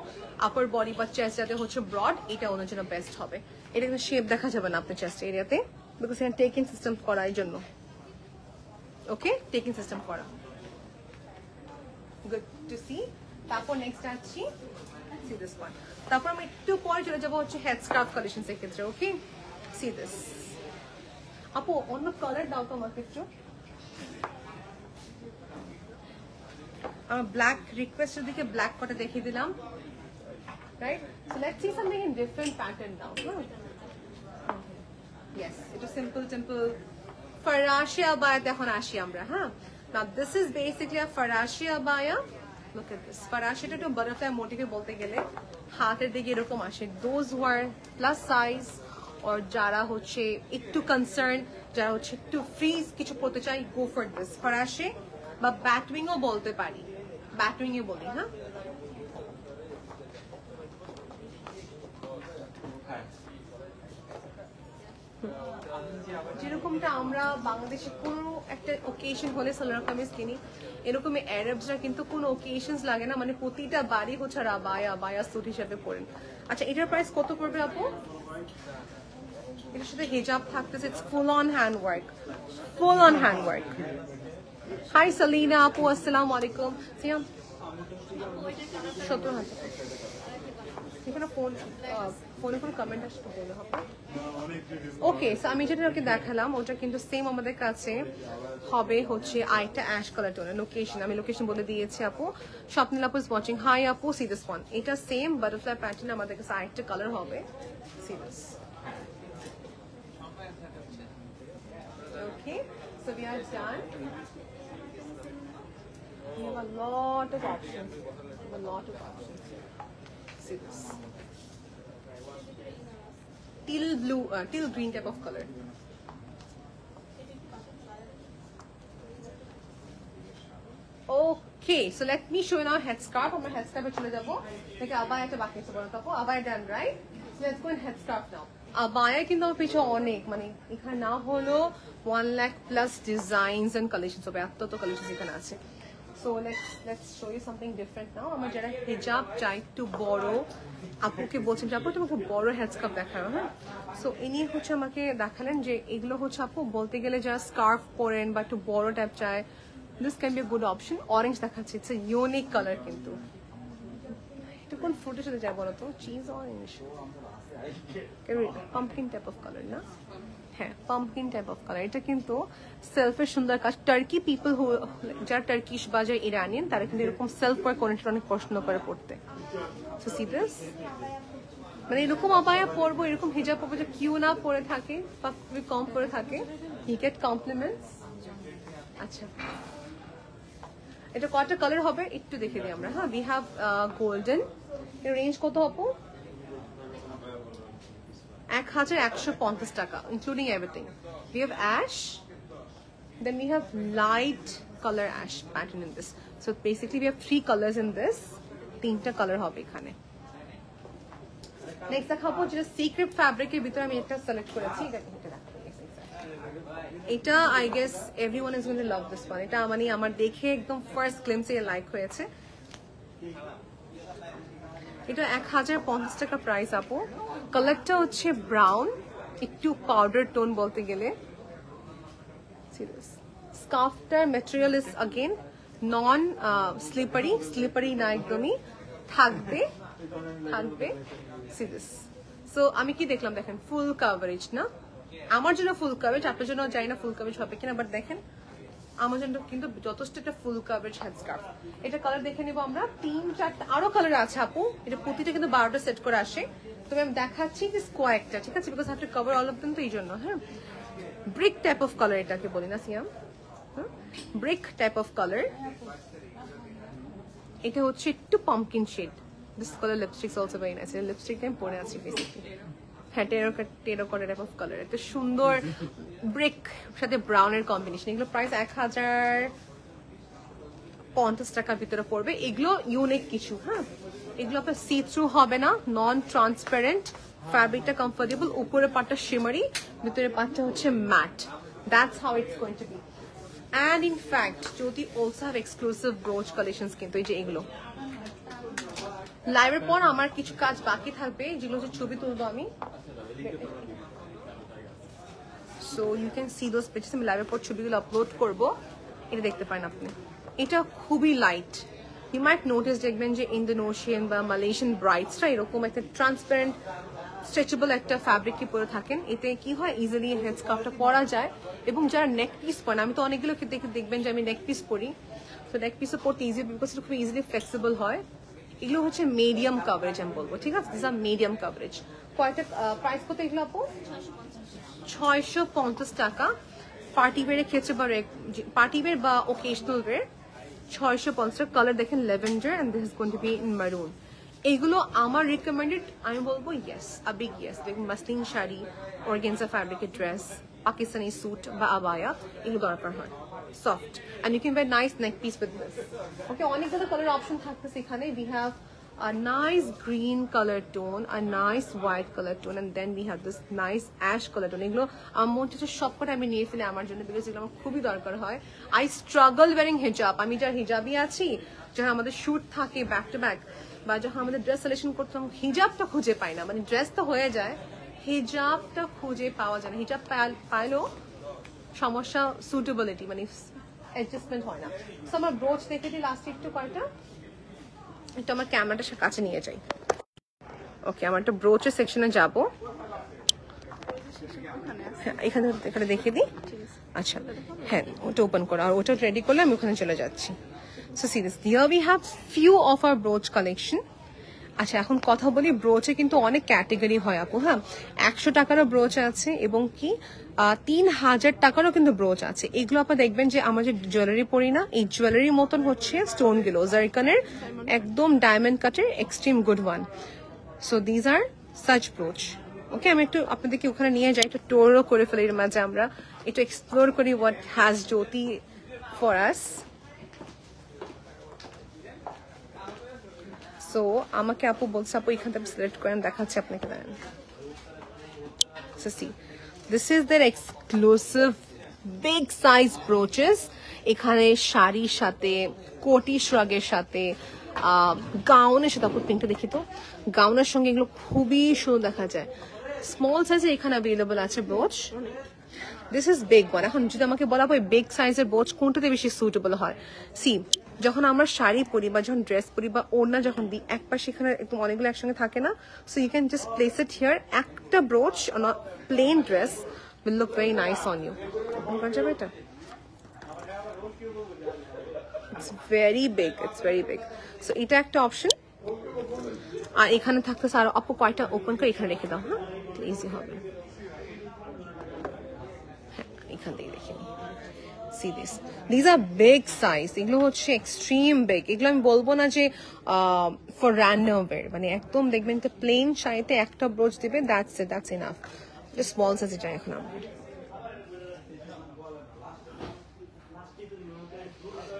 আপার বডি বা চেস্ট যাদের হচ্ছে ব্রড, এটা ওনার জন্য বেস্ট হবে। এটা কিন্তু শেপ দেখা যাবে না আপনার চেস্ট এরিয়াতে, বিকজ এখানে টেকিং সিস্টেম করা এই জন্য। ওকে, টেকিং সিস্টেম করা, গুড টু সি। তারপর নেক্সট আসছি, সি দিস ওয়ান। তারপর আমি একটু পরে চলে যাবো হচ্ছে হেড স্কার্ফ কালেকশনস এর ক্ষেত্রে। ওকে, সি দিস। আপু অন্য কালার দাও তো আমাকে একটু। ব্ল্যাক রিকোয়েস্টের দিকে ব্ল্যাক কটা দেখিয়ে দিলাম, right? So let's see something in different pattern now. Yes, এটা সিম্পল সিম্পল ফরাশি আবায়াতে এখন আসি আমরা। হ্যাঁ, now this is basically a ফরাশি আবায়া। Look at this. ফরাশিটা একটু বাটারফ্লাই মোটিভে বলতে গেলে হাতের দিকে এরকম আসে। Those who are plus size আর যারা হচ্ছে একটু কনসার্ন, যারা হচ্ছে একটু ফ্রিজ কিছু পড়তে চাই, গো ফর দিস ফরাশি বা ব্যাটউইংও বলতে পারি, ব্যাটউইং এ বলি। হ্যাঁ, যেরকমটা আমরা বাংলাদেশে কোনো একটা ওকেশন হলে সালোয়ার কামিজ কিনি, এরকমই আরবসরা কিন্তু কোনো ওকেশনস লাগে না, মানে প্রতিটা বাড়ি হচ্ছে আবায়া আবায়া স্যুট হিসেবে পরেন। আচ্ছা, এটার প্রাইস কত পড়বে আপু? এটার সাথে হিজাব থাকতেছে, it's full on hand work, full on hand work. Hi Salina আপু, আসসালামু আলাইকুম। সিয়াম 17,000। এখানে ফোনে কোনো কমেন্ট আসতে বলে হবে। ওকে, সো আমি যেটা ওকে দেখালাম ওটা কিন্তু সেম আমাদের কাছে হবে হচ্ছে আইটা অ্যাশ কালার টোনের। লোকেশন আমি লোকেশন বলে দিয়েছি আপু। স্বপ্নিল আপু ইজ ওয়াচিং। হাই আপু, সি দিস ওয়ান। এটা সেম বাটারফ্লাই প্যাটার্ন আমাদের কাছে আইটা কালার হবে। C this. Okay, so we are done. We have a lot of options. A lot of options. See this. Teal blue, teal green type of color. Okay, so let me show you now headscarf. I'm going headscarf chole jabo. Like abaya eta baki আছে বলো তো আপু, abaya done, right? So let's go in headscarf now. Abaya কিন্তু আমার পিছে অনেক, মানে এখানে না হলো 1 lakh plus designs and collections হবে, এত তো collections এখানে আছে। So let's show you something different now. আমার যারা হিজাব চাই একটু বড়, আপুকে বলছেন যে আপু তুমি খুব বড় হেডস্কার্ফ দেখাও। হ্যাঁ, সো ইনি হচ্ছে আমাকে দেখালেন যে এগুলো হচ্ছে আপু বলতে গেলে যারা স্কার্ফ পরেন বা একটু বড় টাইপ চায়, this can B a good option. Orange দেখাচ্ছে, ইটস এ ইউনিক কালার, কিন্তু এটা কোন ফ্রুটের সাথে যায় বলো তো? Cheese orange, pumpkin type of colour না? হ্যাঁ, পাম্পকিন টাইপ অফ কালার। এটা কিন্তু সেলফের সুন্দর কাজ। টার্কি পিপল যারা টার্কিশ বা যারা ইরানিয়ান, তারা কিন্তু এরকম সেলফ ওয়ার্ক কোয়ালিটি অনেক পছন্দ করে পড়তে। সো সি দিস, মানে এরকম আবায়া পরবো, এরকম হিজাব পরবো যে কিউ না পরে থাকে বা খুবই কম পরে থাকে, হি গেট কমপ্লিমেন্টস। আচ্ছা, এটা কয়টা কালার হবে একটু দেখে দিই আমরা। হ্যাঁ, উই হ্যাভ গোল্ডেন। এর রেঞ্জ কত আপু? 1150 টাকা, including everything. We have ash, then we have light color ash pattern in this. So basically we have 3 colors in this. 3টা কালার হবে এখানে। নেক্সট দেখাবো যেটা সিক্রেট ফ্যাব্রিকের ভিতরে আমি একটা সিলেক্ট করেছি। এটা I guess everyone is going two love this one. এটা মানে আমার দেখে একদম ফার্স্ট গ্লিমসে লাইক হয়েছে। এটা 1050 টাকা প্রাইস আপু। কালারটা হচ্ছে ব্রাউন, একটু পাউডার টোন বলতে গেলে। স্কার্ফটার material is again non slippery না, একদমই থাকবে। সিরিয়াস। সো আমি কি দেখলাম দেখেন, ফুল কাভারেজ না? আমার জন্য ফুল কাভারেজ, আপনার জন্য জানি না ফুল কাভারেজ হবে কিনা, বাট দেখেন আমার জন্য কিন্তু যথেষ্ট একটা ফুল কাভারেজ হেডস্কার্ফ। এটা কালার দেখে নেবো আমরা। 3-4টা আরো কালার আছে আপু, এটা প্রতিটা কিন্তু 12টা সেট করে আসে। তবে আমি দেখাচ্ছি যে কয়েকটা, ঠিক আছে, because have to cover all of them, তো এই জন্য। হ্যাঁ, ব্রিক টাইপ অফ কালার এটাকে বলি না Siam? Brick type of colour. এটা হচ্ছে একটু pumpkin shade. This colour lipstick also very nice. Lipstick আমি পরে আছি বেসিক্যালি। হ্যাঁ, টেরাকোটা টাইপ অফ কালার, একটা সুন্দর ব্রিক সাথে ব্রাউনের কম্বিনেশন। এগুলো প্রাইস 1050 টাকার ভিতরে পড়বে। এগুলো ইউনিক কিছু। হ্যাঁ, এগুলো আপনার সি থ্রু হবে না, নন ট্রান্সপারেন্ট, ফ্যাব্রিকটা কমফোর্টেবল, উপরে পাটটা শিমারি, ভিতরে পাটটা হচ্ছে matte. That's how it's going to be. and in fact Jyoti also have exclusive brooch collections কিন্তু এই যে এগুলো লাইভের পর আমার কিছু কাজ বাকি থাকবে যেগুলো হচ্ছে ছবি তুলবো আমি so you can see those pictures আমি লাইভের পর ছবিগুলো আপলোড করব এটা দেখতে পারেন আপনি এটা খুবই লাইট ইউ মাইট নোটিস দেখবেন যে ইন্দোনেশিয়ান বা মালয়েশিয়ান ব্রাইডসরা এরকম একটা ট্রান্সপারেন্ট স্ট্রেচেবল একটা ফ্যাব্রিক কি পরে থাকেন এতে কি হয় ইজিলি হেড স্কার্ফটা পরা যায় এবং যারা নেক পিস পরেন আমি তো অনেকগুলো দেখবেন যে আমি নেক পিস পরি তো নেক পিসও পরতে ইজি বিকজ এটা খুব ইজিলি ফ্লেক্সিবল হয় এগুলো হচ্ছে মিডিয়াম কভারেজ আমি বলবো ঠিক আছে দিস আর মিডিয়াম কভারেজ কয়টা প্রাইস কত এগুলো আপু 650 টাকা পার্টি ওয়্যারের ক্ষেত্রে বা পার্টি ওয়্যার বা ওকেশনাল ওয়্যার 650 টাকা কালার দেখেন lavender and this is going to be in maroon এগুলো আমার রিকমেন্ডেড আমি বলবো ইয়েস আ বিগ ইয়েস দেখুন মাসলিন শাড়ি অর্গানজা ফ্যাব্রিকের ড্রেস পাকিস্তানি স্যুট বা আবায়া এগুলো দরকার হয় soft and you can wear nice neck piece with this okay অনেকগুলো কালার অপশন থাকতেছে এখানে we have a nice green color tone a nice white color tone and then we have this nice ash color tone এগুলো আমার মনে হচ্ছে সবকটা আমি নিয়ে ফেলে আমার জন্য বিকজ এগুলো আমার খুবই দরকার হয় I struggle wearing hijab আমি যার হিজাবই আছি যখন আমাদের শুট থাকে ব্যাক টু ব্যাক বা যখন আমাদের ড্রেস সিলেকশন করতাম হিজাবটা খুঁজে পাই না মানে ড্রেস তো হয়ে যায় হিজাবটা খুঁজে পাওয়া যায় না হিজাব পাইলেও সমস্যা সুটেবিলিটি মানে অ্যাডজাস্টমেন্ট হয় না সো আমার ব্রোচ দেখে দিই লাস্ট একটু কয়টা একটু আমার ক্যামেরাটা কাছে নিয়ে যাই ওকে আমার একটা ব্রোচের সেকশনে যাব এখানে এখানে দেখিয়ে দিই আচ্ছা হ্যাঁ ওটা ওপেন করো আর ওটা রেডি করলে আমি ওখানে চলে যাচ্ছি so see this here we have few of our ব্রোচ collection আচ্ছা এখন কথা বলি ব্রোচে কিন্তু অনেক ক্যাটাগরি হয় আপু হ্যাঁ 100 টাকারও ব্রোচ আছে এবং কি 3000 টাকারও কিন্তু ব্রোচ আছে এগুলো আপনারা দেখবেন যে আমরা যে জুয়েলারি পরি না এই জুয়েলারির মতন হচ্ছে স্টোন গুলো জারকানের একদম ডায়মন্ড কাটের extreme good one so these are such brooch okay আমি একটু আপনাদেরকে ওখানে নিয়ে যাই একটু টোরও করে ফেলি এর মাঝে আমরা একটু এক্সপ্লোর করি what has Jyoti for us so আমাকে আপু বলছে আপু এখান থেকে সিলেক্ট করেন দেখাচ্ছি আপনাকে then so see this is their exclusive big size brooches এখানে শাড়ির সাথে কোটি শ্রাগের সাথে গাউনের সাথে আপু পিঙ্কটা দেখি তো গাউনের সঙ্গে এগুলো খুবই সুন্দর দেখা যায় স্মল সাইজে এখানে অ্যাভেলেবল আছে ব্রোচ দিস ইজ বিগ ওয়ান এখন যদি আমাকে বলা হয় বিগ সাইজের ব্রোচ কোনটাতে বেশি সুটেবল হয় সি যখন আমরা শাড়ি পরি বা যখন ড্রেস পরি বা ওড়না যখন দিই একবার সেখানে একদম অনেকগুলো একসঙ্গে থাকে না so you can just place it here একটা brooch on a plain dress will look very nice on you করা যাবে এটা ইটস ভেরি বিগ সো এটা একটা অপশন আর এখানে থাকতেছে আর আপু কয়টা ওপেন করে এখানে রেখে দাও হ্যাঁ ইজি হবে হ্যাঁ এখান থেকে রেখে নিই see this these are big size এগুলো হচ্ছে extreme big এগুলো আমি বলবো না যে for random wear মানে একদম দেখবেন যে প্লেন শাড়িতে একটা ব্রোচ দিবে that's enough just small size চাই এখন আমার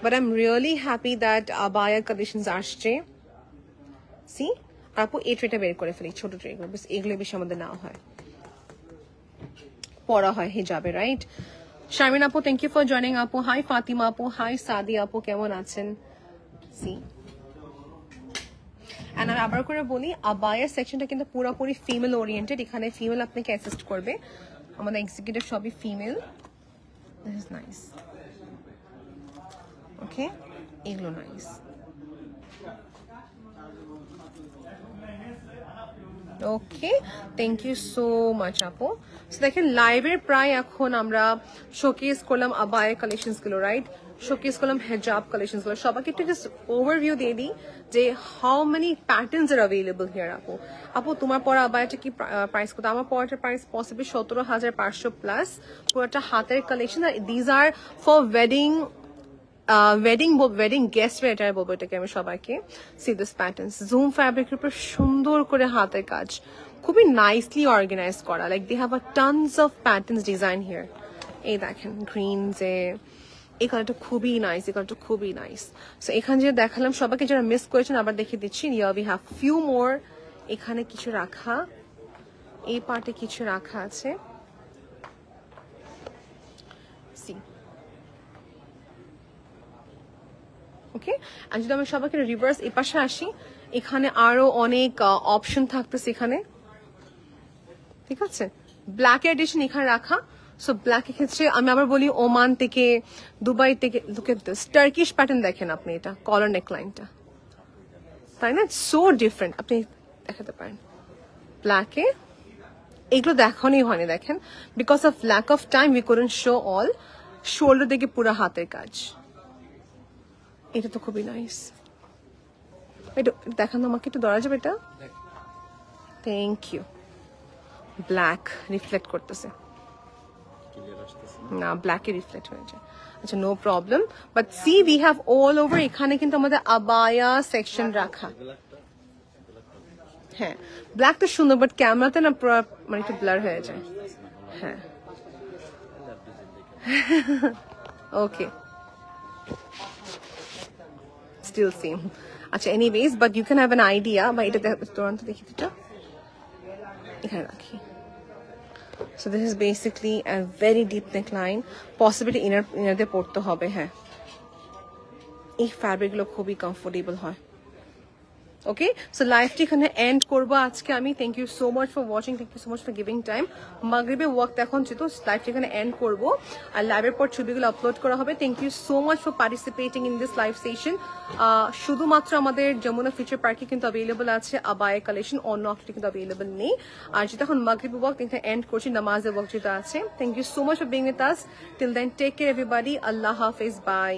but I'm really happy that abaya collections আসছে see আপু এই ট্রেটা বের করে ফেলি ছোট ট্রে গুলো এগুলো বেশি আমাদের নাও হয় পরা হয় হিজাবে রাইট শারমিন আপু থ্যাংক ইউ ফর জয়নিং আপু হাই ফাতিমা আপু হাই সাদি আপু কেমন আছেন সি এন্ড আমি আবার করে বলি আবায়ার সেকশনটা কিন্তু পুরোপুরি ফিমেল ওরিয়েন্টেড এখানে ফিমেল আপনাকে অ্যাসিস্ট করবে আমাদের এক্সিকিউটিভ সবই female this is nice okay এগুলো nice okay thank you so much আপু সো দেখেন লাইভের প্রায় এখন আমরা শোকেস করলাম আবায়া কালেকশনস গুলো রাইট শোকেস করলাম হিজাব কালেকশনস গুলো সবাইকে একটু জাস্ট ওভারভিউ দিয়ে দিই যে how many patterns R available here আপু তোমার পরা আবায়াটা কি প্রাইস কত আমার পরাটার প্রাইস পসিবল 17,500 প্লাস পুরোটা হাতের collection R these are for wedding guest waiter বলবো এটাকে আমি সবাইকে সি দিস প্যাটার্ন জুম ফ্যাব্রিকের উপর সুন্দর করে হাতের কাজ খুবই নাইসলি অর্গানাইজ করা like they have a tons of patterns design here এই দেখেন গ্রিন যে এই কালারটা খুবই নাইস এই কালারটা খুবই নাইস সো এখানে যে দেখালাম সবাইকে যারা মিস করেছেন আবার দেখিয়ে দিচ্ছি উই হ্যাভ ফিউ মোর এখানে কিছু রাখা এই পার্টে কিছু রাখা আছে সি ওকে, আর যদি আমি সবাইকে রিভার্স এই পাশে আসি, এখানে আরো অনেক অপশন থাকতেছে এখানে, ঠিক আছে। ব্ল্যাক এডিশন এখানে রাখা। সো ব্ল্যাকের ক্ষেত্রে আমি আবার বলি ওমান থেকে, দুবাই থেকে, look at this Turkish pattern দেখেন আপনি, এটা কলার নেকলাইনটা, তাই না? সো ডিফারেন্ট, আপনি দেখাতে পারেন ব্ল্যাকে। এগুলো দেখানোই হয়নি, দেখেন, because of lack of time we couldn't show all. Shoulder থেকে পুরো হাতের কাজ, এটা তো খুবই নাইস। এটা দেখান আমাকে একটু, ধরা যাবে এটা? Thank you. ব্ল্যাক রিফ্লেক্ট করতেছে না, ব্ল্যাকে রিফ্লেক্ট হয়ে যায়। আচ্ছা, no problem, but see we have all over. এখানে কিন্তু আমাদের আবায়া সেকশন রাখা। হ্যাঁ, ব্ল্যাক তো সুন্দর, বাট ক্যামেরাতে না পুরো মানে একটু ব্লার হয়ে যায়। হ্যাঁ, ওকে, স্টিল সেম। আচ্ছা, anyways, but you can have an idea. বা এটা তুরন্ত দেখি, এটা এখানে রাখি। So this is basically a very deep neckline, possibly inner দিয়ে পড়তে হবে। হ্যাঁ, এই ফ্যাব্রিক গুলো খুবই কমফোর্টেবল হয়। ওকে, সো লাইভটি এখানে এন্ড করবো আজকে আমি। Thank you so much for watching, thank you so much for giving time. মাগরিবে ওয়াক্ত এখন যেহেতু লাইভটি এখানে এন্ড করবো, আর লাইভের পর ছবিগুলো আপলোড করা হবে। Thank you so much for participating in this live session. শুধুমাত্র আমাদের যমুনা ফিউচার পার্কে কিন্তু অ্যাভেলেবল আছে আবায়া কালেকশন, অন্য আউটলেটে কিন্তু অ্যাভেলেবল নেই। আর যেটা এখন মাগরিবে ওয়াক্ত এখানে এন্ড করছি, নামাজের ওয়াক্ত যেটা আছে। Thank you so much for being with us. Till then, take care everybody. আল্লাহ হাফেজ, বাই।